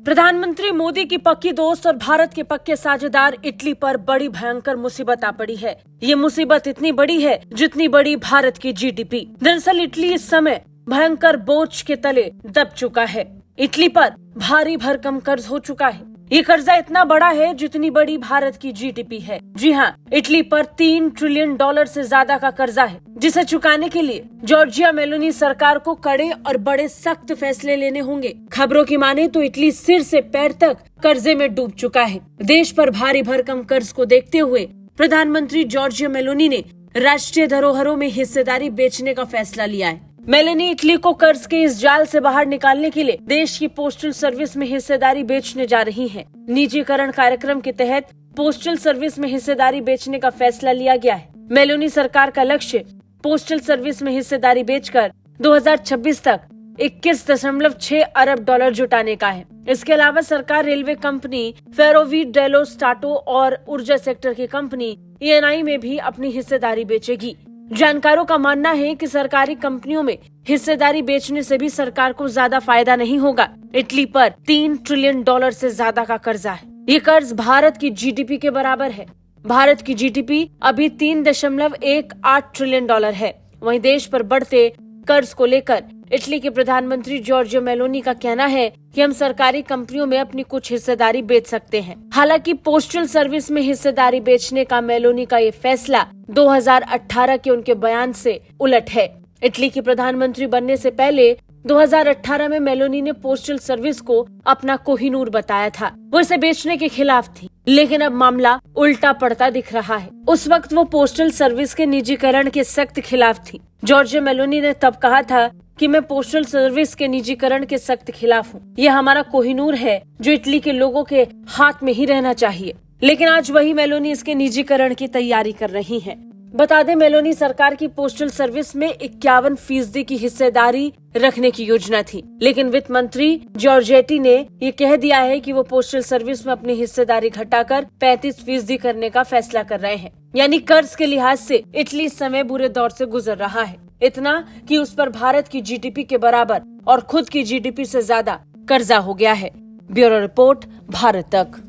प्रधानमंत्री मोदी की पक्की दोस्त और भारत के पक्के साझेदार इटली पर बड़ी भयंकर मुसीबत आ पड़ी है। ये मुसीबत इतनी बड़ी है जितनी बड़ी भारत की जीडीपी। दरअसल इटली इस समय भयंकर बोझ के तले दब चुका है। इटली पर भारी भरकम कर्ज हो चुका है। ये कर्जा इतना बड़ा है जितनी बड़ी भारत की जीडीपी है। जी हाँ, इटली पर $3 ट्रिलियन से ज्यादा का कर्जा है, जिसे चुकाने के लिए जॉर्जिया मेलोनी सरकार को कड़े और बड़े सख्त फैसले लेने होंगे। खबरों की माने तो इटली सिर से पैर तक कर्जे में डूब चुका है। देश पर भारी भरकम कर्ज को देखते हुए प्रधानमंत्री जॉर्जिया मेलोनी ने राष्ट्रीय धरोहरों में हिस्सेदारी बेचने का फैसला लिया है। मेलोनी इटली को कर्ज के इस जाल से बाहर निकालने के लिए देश की पोस्टल सर्विस में हिस्सेदारी बेचने जा रही हैं। निजीकरण कार्यक्रम के तहत पोस्टल सर्विस में हिस्सेदारी बेचने का फैसला लिया गया है। मेलोनी सरकार का लक्ष्य पोस्टल सर्विस में हिस्सेदारी बेचकर 2026 तक $21.6 अरब जुटाने का है। इसके अलावा सरकार रेलवे कंपनी फेरोवी डेलो स्टाटो और ऊर्जा सेक्टर की कंपनी ENI में भी अपनी हिस्सेदारी बेचेगी। जानकारों का मानना है कि सरकारी कंपनियों में हिस्सेदारी बेचने से भी सरकार को ज्यादा फायदा नहीं होगा। इटली पर $3 ट्रिलियन से ज्यादा का कर्जा है। ये कर्ज भारत की जीडीपी के बराबर है। भारत की जीडीपी अभी $3.18 ट्रिलियन है। वहीं देश पर बढ़ते कर्ज को लेकर इटली के प्रधानमंत्री जॉर्जिया मेलोनी का कहना है कि हम सरकारी कंपनियों में अपनी कुछ हिस्सेदारी बेच सकते हैं। हालांकि पोस्टल सर्विस में हिस्सेदारी बेचने का मेलोनी का ये फैसला 2018 के उनके बयान से उलट है। इटली की प्रधानमंत्री बनने से पहले 2018 में मेलोनी ने पोस्टल सर्विस को अपना कोहिनूर बताया था। वो इसे बेचने के खिलाफ थी, लेकिन अब मामला उल्टा पड़ता दिख रहा है। उस वक्त वो पोस्टल सर्विस के निजीकरण के सख्त खिलाफ थी। जॉर्जिया मेलोनी ने तब कहा था कि मैं पोस्टल सर्विस के निजीकरण के सख्त खिलाफ हूँ। ये हमारा कोहिनूर है जो इटली के लोगों के हाथ में ही रहना चाहिए। लेकिन आज वही मेलोनी इसके निजीकरण की तैयारी कर रही है। बता दें, मेलोनी सरकार की पोस्टल सर्विस में 51% की हिस्सेदारी रखने की योजना थी, लेकिन वित्त मंत्री जॉर्जेटी ने ये कह दिया है कि वो पोस्टल सर्विस में अपनी हिस्सेदारी घटाकर 35% करने का फैसला कर रहे हैं। यानी कर्ज के लिहाज से इटली इस समय बुरे दौर से गुजर रहा है। इतना कि उस पर भारत की जीडीपी के बराबर और खुद की जीडीपी से ज्यादा कर्जा हो गया है। ब्यूरो रिपोर्ट, भारत तक।